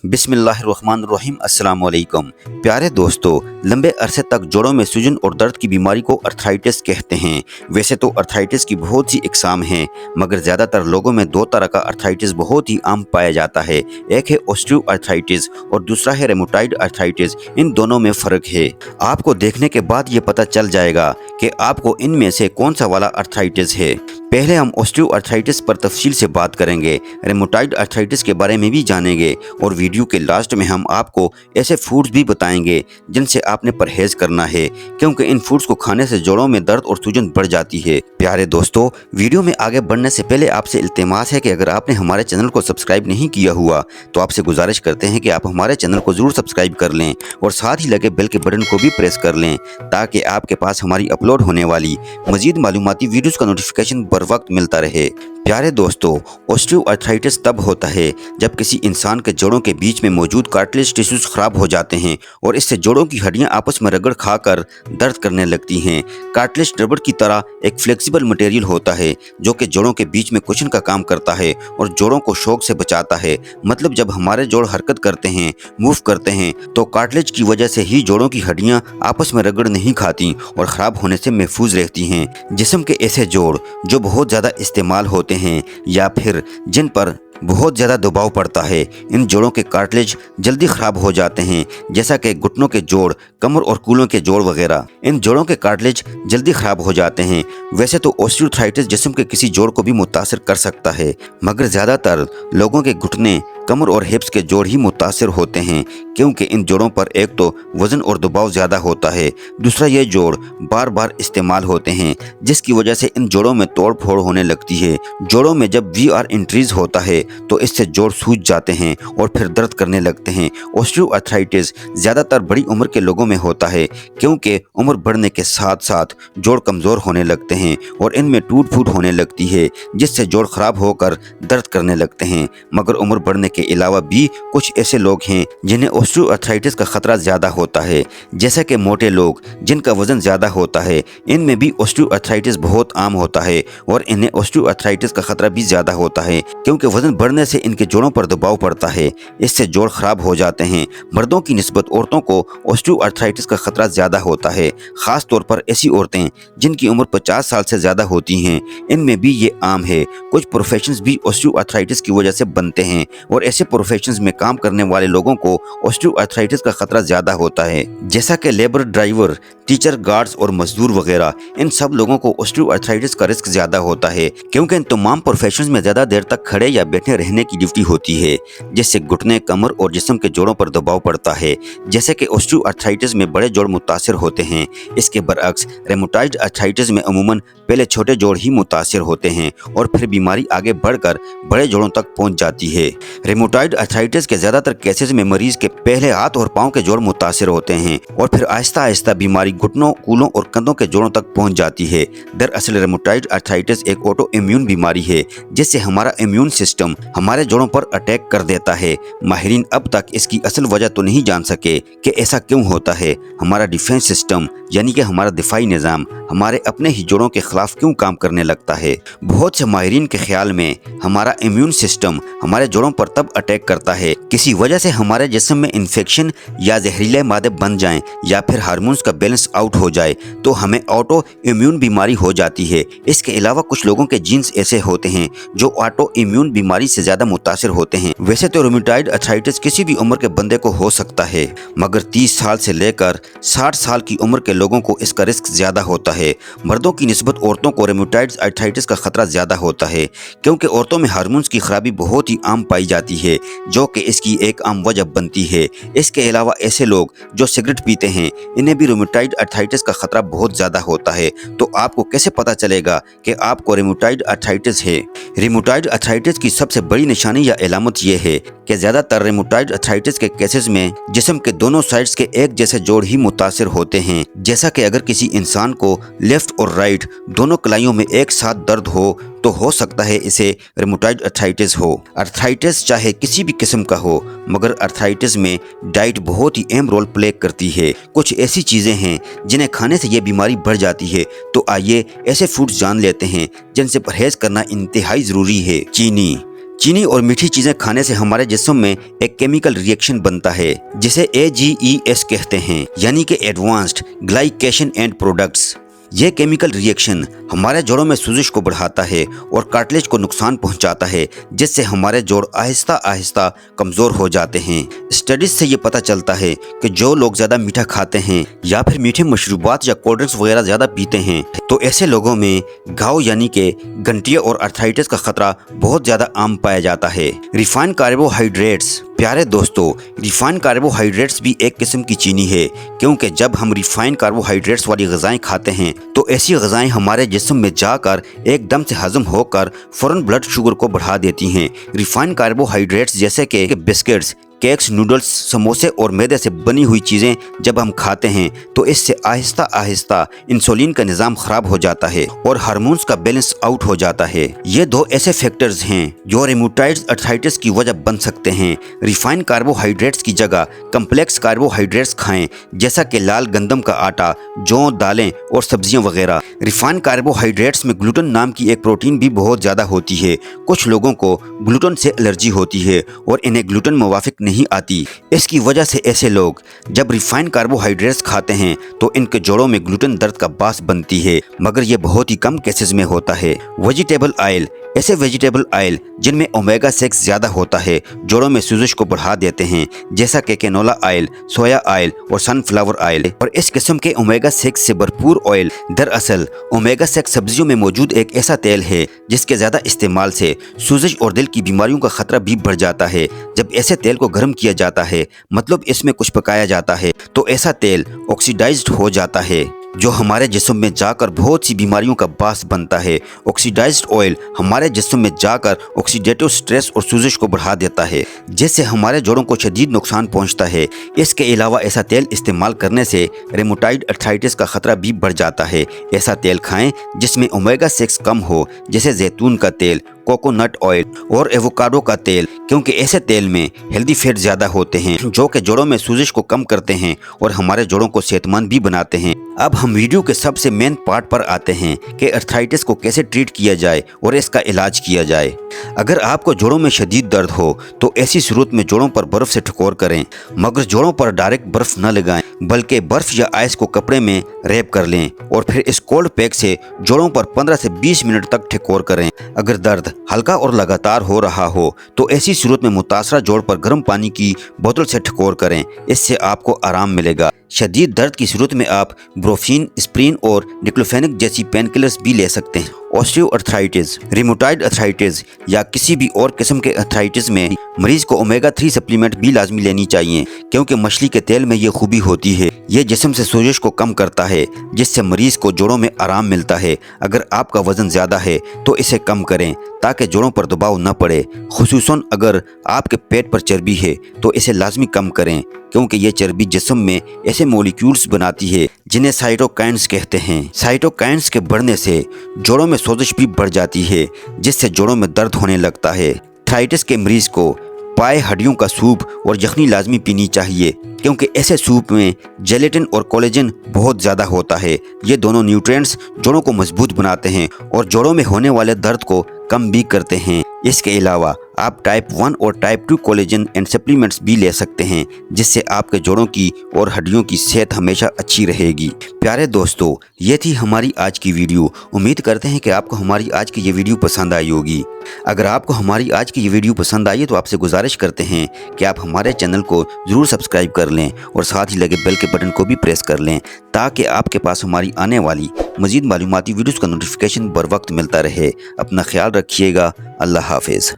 बिस्मिल्लाहिर्रहमानिर्रहीम। अस्सलाम वालेकुम। प्यारे दोस्तों, लंबे अरसे तक जोड़ों में सूजन और दर्द की बीमारी को अर्थराइटिस कहते हैं। वैसे तो अर्थराइटिस की बहुत सी इकसाम हैं, मगर ज़्यादातर लोगों में दो तरह का अर्थराइटिस बहुत ही आम पाया जाता है। एक है ऑस्टियो अर्थराइटिस और दूसरा है रेमेटॉइड अर्थराइटिस। इन दोनों में फ़र्क है। आपको देखने के बाद ये पता चल जाएगा कि आपको इनमें से कौन सा वाला अर्थराइटिस है। पहले हम ऑस्टियो अर्थराइटिस पर तफसील से बात करेंगे, रेमेटॉइड अर्थराइटिस के बारे में भी जानेंगे और वीडियो के लास्ट में हम आपको ऐसे फूड्स भी बताएंगे जिनसे आपने परहेज करना है, क्योंकि इन फूड्स को खाने से जोड़ों में दर्द और सूजन बढ़ जाती है। प्यारे दोस्तों, वीडियो में आगे बढ़ने से पहले आपसे इल्तिमास है कि अगर आपने हमारे चैनल को सब्सक्राइब नहीं किया हुआ तो आपसे गुजारिश करते हैं कि आप हमारे चैनल को ज़रूर सब्सक्राइब कर लें और साथ ही लगे बेल के बटन को भी प्रेस कर लें, ताकि आपके पास हमारी अपलोड होने वाली मजीद मालूमाती वीडियोज़ का नोटिफिकेशन बर वक्त मिलता रहे। प्यारे दोस्तों, ऑस्टियो अर्थराइटिस तब होता है जब किसी इंसान के जोड़ों के बीच में मौजूद कार्टिलेज टिश्यूज खराब हो जाते हैं और इससे जोड़ों की हड्डियां आपस में रगड़ खाकर दर्द करने लगती हैं। कार्टिलेज रबड़ की तरह एक फ्लेक्सिबल मटेरियल होता है जो कि जोड़ों के बीच में कुशन का काम करता है और जोड़ों को शॉक से बचाता है। मतलब जब हमारे जोड़ हरकत करते हैं, मूव करते हैं, तो कार्टिलेज की वजह से ही जोड़ों की हड्डियां आपस में रगड़ नहीं खाती और ख़राब होने से महफूज रहती हैं। जिस्म के ऐसे जोड़ जो बहुत ज़्यादा इस्तेमाल होते हैं या फिर जिन पर बहुत ज़्यादा दबाव पड़ता है, इन जोड़ों के कार्टिलेज जल्दी ख़राब हो जाते हैं, जैसा कि घुटनों के जोड़, कमर और कूलों के जोड़ वगैरह। इन जोड़ों के कार्टिलेज जल्दी ख़राब हो जाते हैं। वैसे तो ऑस्टियोआर्थराइटिस जिस्म के किसी जोड़ को भी मुतासर कर सकता है, मगर ज़्यादातर लोगों के घुटने, कमर और हिप्स के जोड़ ही मुतासर होते हैं, क्योंकि इन जोड़ों पर एक तो वज़न और दबाव ज़्यादा होता है, दूसरा ये जोड़ बार बार इस्तेमाल होते हैं, जिसकी वजह से इन जोड़ों में तोड़ फोड़ होने लगती है। जोड़ों में जब वीआर इंक्रीज होता है तो इससे जोड़ सूज जाते हैं और फिर दर्द करने लगते हैं। ऑस्टियोआर्थराइटिस ज़्यादातर बड़ी उम्र के लोगों में होता है, क्योंकि उम्र बढ़ने के साथ साथ जोड़ कमज़ोर होने लगते हैं और इनमें टूट फूट होने लगती है, जिससे जोड़ ख़राब होकर दर्द करने लगते हैं। मगर उम्र बढ़ने के अलावा भी कुछ ऐसे लोग हैं जिन्हें ऑस्टियोआर्थराइटिस का खतरा ज़्यादा होता है, जैसे कि मोटे लोग जिनका वजन ज़्यादा होता है। इनमें भी ऑस्टियोआर्थराइटिस बहुत आम होता है और इन्हें ऑस्टियोआर्थराइटिस का खतरा भी ज़्यादा होता है, क्योंकि वजन बढ़ने से इनके जोड़ों पर दबाव पड़ता है, इससे जोड़ खराब हो जाते हैं। मर्दों की निस्बत औरतों को ऑस्टियोआर्थराइटिस का खतरा ज़्यादा होता है, ख़ास तौर पर ऐसी औरतें जिनकी उम्र 50 साल से ज़्यादा होती हैं। इनमें भी ये आम है। कुछ प्रोफेशंस भी ऑस्टियोआर्थराइटिस की वजह से बनते हैं और ऐसे प्रोफेशंस में काम करने वाले लोगों को ऑस्टियोआर्थराइटिस का खतरा ज़्यादा होता है, जैसा कि लेबर, ड्राइवर, टीचर, गार्ड्स और मजदूर वगैरह। इन सब लोगों को ऑस्टियोआर्थराइटिस का रिस्क ज़्यादा होता है, क्योंकि इन तमाम प्रोफेशंस में ज़्यादा देर तक खड़े या बैठे रहने की ड्यूटी होती है, जिससे घुटने, कमर और जिस्म के जोड़ों पर दबाव पड़ता है। जैसे कि ऑस्टियोआर्थराइटिस में बड़े जोड़ मुतासिर होते हैं, इसके बरअक्स रेमेटॉइड अर्थराइटिस में अमूमन पहले छोटे जोड़ ही मुतासिर होते हैं और फिर बीमारी आगे बढ़कर बड़े जोड़ों तक पहुंच जाती है। रेमेटॉइड अर्थराइटिस के ज़्यादातर केसेस में मरीज के पहले हाथ और पाँव के जोड़ मुतासिर होते हैं और फिर आहिस्ता आहिस्ता बीमारी घुटनों, कूलों और कंधों के जोड़ों तक पहुंच जाती है। दरअसल रेमेटॉइड अर्थराइटिस एक ऑटो इम्यून बीमारी है, जिससे हमारा इम्यून सिस्टम हमारे जोड़ों पर अटैक कर देता है। माहिरीन अब तक इसकी असल वजह तो नहीं जान सके कि ऐसा क्यों होता है। हमारा डिफेंस सिस्टम यानी कि हमारा दिफाई निज़ाम हमारे अपने ही जोड़ों के खिलाफ क्यों काम करने लगता है। बहुत से माहिरीन के ख्याल में हमारा इम्यून सिस्टम हमारे जोड़ों पर तब अटैक करता है किसी वजह से हमारे जिस्म में इन्फेक्शन या जहरीले मादे बन जाएं या फिर हार्मोन्स का बैलेंस आउट हो जाए, तो हमें ऑटो इम्यून बीमारी हो जाती है। इसके अलावा कुछ लोगों के जीन्स ऐसे होते हैं जो ऑटो इम्यून बीमारी से ज़्यादा मुतासिर होते हैं। वैसे तो रेमेटॉइड अर्थराइटिस किसी भी उम्र के बंदे को हो सकता है, मगर 30 साल से लेकर 60 साल की उम्र के लोगों को इसका रिस्क ज़्यादा होता है। मर्दों की निस्बत औरतों को रेमेटॉइड अर्थराइटिस का खतरा ज़्यादा होता है, क्योंकि औरतों में हार्मोन्स की खराबी बहुत ही आम पाई जाती है, जो कि इसकी एक आम वजह बनती है। इसके अलावा ऐसे लोग जो सिगरेट पीते हैं, इन्हें भी रेमेटॉइड अर्थराइटिस का खतरा बहुत ज़्यादा होता है। तो आपको कैसे पता चलेगा कि आपको रेमेटॉइड अर्थराइटिस है? रेमेटॉइड अर्थराइटिस की सबसे बड़ी निशानी या अलामत यह है कि ज़्यादातर रेमेटॉइड अर्थराइटिस के केसेस में जिस्म के दोनों साइड्स के एक जैसे जोड़ ही मुतासिर होते हैं। जैसा कि अगर किसी इंसान को लेफ्ट और राइट दोनों कलाइयों में एक साथ दर्द हो तो हो सकता है इसे रेमेटॉइड अर्थराइटिस हो। अर्थराइटिस चाहे किसी भी किस्म का हो, मगर अर्थराइटिस में डाइट बहुत ही अहम रोल प्ले करती है। कुछ ऐसी चीज़ें हैं जिन्हें खाने से ये बीमारी बढ़ जाती है, तो आइए ऐसे फूड्स जान लेते हैं जिनसे परहेज करना इंतहाई ज़रूरी है। चीनी, चीनी और मीठी चीजें खाने से हमारे जिस्म में एक केमिकल रिएक्शन बनता है जिसे AGES कहते हैं, यानी कि एडवांस्ड ग्लाइकेशन एंड प्रोडक्ट्स। ये केमिकल रिएक्शन हमारे जोड़ों में सूजश को बढ़ाता है और कार्टिलेज को नुकसान पहुंचाता है, जिससे हमारे जोड़ आहिस्ता आहिस्ता कमज़ोर हो जाते हैं। स्टडीज से ये पता चलता है कि जो लोग ज़्यादा मीठा खाते हैं या फिर मीठे मशरूबात या कोल्ड ड्रिंक्स वगैरह ज़्यादा पीते हैं तो ऐसे लोगों में घाव यानी कि गंठिया और अर्थराइटिस का खतरा बहुत ज़्यादा आम पाया जाता है। Refined carbohydrates. प्यारे दोस्तों, रिफाइंड कार्बोहाइड्रेट्स भी एक किस्म की चीनी है, क्योंकि जब हम रिफाइंड कार्बोहाइड्रेट्स वाली ग़िज़ाएँ खाते हैं तो ऐसी ग़िज़ाएँ हमारे जिस्म में जाकर एकदम से हज़म होकर फ़ौरन ब्लड शुगर को बढ़ा देती हैं। रिफाइंड कार्बोहाइड्रेट्स जैसे कि बिस्किट्स, केक्स, नूडल्स, समोसे और मैदे से बनी हुई चीज़ें जब हम खाते हैं तो इससे आहिस्ता आहिस्ता इंसुलिन का निज़ाम ख़राब हो जाता है और हार्मोन्स का बैलेंस आउट हो जाता है। ये दो ऐसे फैक्टर्स हैं जो रेम्यूटाइड अर्थराइटिस की वजह बन सकते हैं। रिफाइंड कार्बोहाइड्रेट्स की जगह कम्प्लेक्स कार्बोहाइड्रेट्स खाएं, जैसा कि लाल गंदम का आटा, जौ, दालें और सब्जियां वगैरह। रिफाइंड कार्बोहाइड्रेट्स में ग्लूटेन नाम की एक प्रोटीन भी बहुत ज़्यादा होती है। कुछ लोगों को ग्लूटेन से एलर्जी होती है और इन्हें ग्लूटेन मुवाफिक नहीं आती। इसकी वजह से ऐसे लोग जब रिफाइंड कार्बोहाइड्रेट्स खाते हैं तो इनके जोड़ों में ग्लूटेन दर्द का बास बनती है, मगर यह बहुत ही कम केसेस में होता है। Vegetable oil. ऐसे वेजिटेबल ऑयल जिनमें ओमेगा 6 ज़्यादा होता है जोड़ों में सूजश को बढ़ा देते हैं, जैसा कि कैनोला ऑयल, सोया ऑयल और सनफ्लावर ऑयल। और इस किस्म के ओमेगा 6 से भरपूर ऑयल दरअसल ओमेगा 6 सब्जियों में मौजूद एक ऐसा तेल है जिसके ज़्यादा इस्तेमाल से सूजश और दिल की बीमारियों का खतरा भी बढ़ जाता है। जब ऐसे तेल को गर्म किया जाता है, मतलब इसमें कुछ पकाया जाता है, तो ऐसा तेल ऑक्सीडाइज्ड हो जाता है जो हमारे जिस्म में जाकर बहुत सी बीमारियों का बास बनता है। ऑक्सीडाइज्ड ऑयल हमारे जिस्म में जाकर ऑक्सीडेटिव स्ट्रेस और सूजश को बढ़ा देता है, जिससे हमारे जोड़ों को शदीद नुकसान पहुंचता है। इसके अलावा ऐसा तेल इस्तेमाल करने से रेम्यूटाइड अर्थराइटिस का खतरा भी बढ़ जाता है। ऐसा तेल खाएं जिसमें ओमेगा 6 कम हो, जैसे जैतून का तेल, कोकोनट ऑयल और एवोकाडो का तेल, क्योंकि ऐसे तेल में हेल्दी फैट ज़्यादा होते हैं जो कि जोड़ों में सूजश को कम करते हैं और हमारे जोड़ों को सेहतमंद भी बनाते हैं। अब हम वीडियो के सबसे मेन पार्ट पर आते हैं कि अर्थराइटिस को कैसे ट्रीट किया जाए और इसका इलाज किया जाए। अगर आपको जोड़ों में शदीद दर्द हो तो ऐसी सूरत में जोड़ों पर बर्फ़ से ठकोर करें, मगर जोड़ों पर डायरेक्ट बर्फ़ न लगाएं, बल्कि बर्फ़ या आइस को कपड़े में रैप कर लें और फिर इस कोल्ड पैक से जोड़ों पर 15 से 20 मिनट तक ठकोर करें। अगर दर्द हल्का और लगातार हो रहा हो तो ऐसी सूरत में मुतासरा जोड़ पर गर्म पानी की बोतल से ठकोर करें, इससे आपको आराम मिलेगा। शदीद दर्द की सूरत में आप ब्रोफीन, एस्प्रिन और डिक्लोफेनिक जैसी पेन किलर्स भी ले सकते हैं। ऑस्टियो अर्थराइटिस, रिमोटाइड अर्थराइटिस या किसी भी और किस्म के अर्थराइटिस में मरीज को ओमेगा 3 सप्लीमेंट भी लाजमी लेनी चाहिए, क्योंकि मछली के तेल में ये खूबी होती है, ये जिस्म से सोजिश को कम करता है, जिससे मरीज को जोड़ों में आराम मिलता है। अगर आपका वजन ज़्यादा है तो इसे कम करें ताकि जोड़ों पर दबाव न पड़े। खुसूसन अगर आपके पेट पर चर्बी है तो इसे लाजमी कम करें, क्योंकि ये चर्बी जिस्म में ऐसे मॉलिक्यूल्स बनाती है जिन्हें साइटोकाइन्स कहते हैं। साइटोकाइन्स के बढ़ने से जोड़ों में सोजिश भी बढ़ जाती है, जिससे जोड़ों में दर्द होने लगता है। अर्थराइटिस के मरीज को पाए हड्डियों का सूप और यखनी लाजमी पीनी चाहिए, क्योंकि ऐसे सूप में जेलेटिन और कोलेजन बहुत ज़्यादा होता है। ये दोनों न्यूट्रिएंट्स जोड़ों को मजबूत बनाते हैं और जोड़ों में होने वाले दर्द को कम भी करते हैं। इसके अलावा आप टाइप 1 और टाइप 2 कोलेजन एंड सप्लीमेंट्स भी ले सकते हैं, जिससे आपके जोड़ों की और हड्डियों की सेहत हमेशा अच्छी रहेगी। प्यारे दोस्तों, ये थी हमारी आज की वीडियो। उम्मीद करते हैं कि आपको हमारी आज की ये वीडियो पसंद आई होगी। अगर आपको हमारी आज की ये वीडियो पसंद आई है तो आपसे गुजारिश करते हैं कि आप हमारे चैनल को ज़रूर सब्सक्राइब कर लें और साथ ही लगे बेल के बटन को भी प्रेस कर लें, ताकि आपके पास हमारी आने वाली मज़ीद मालूमाती वीडियोज़ का नोटिफिकेशन बर वक्त मिलता रहे। अपना ख्याल रखिएगा। अल्लाह हाफिज़।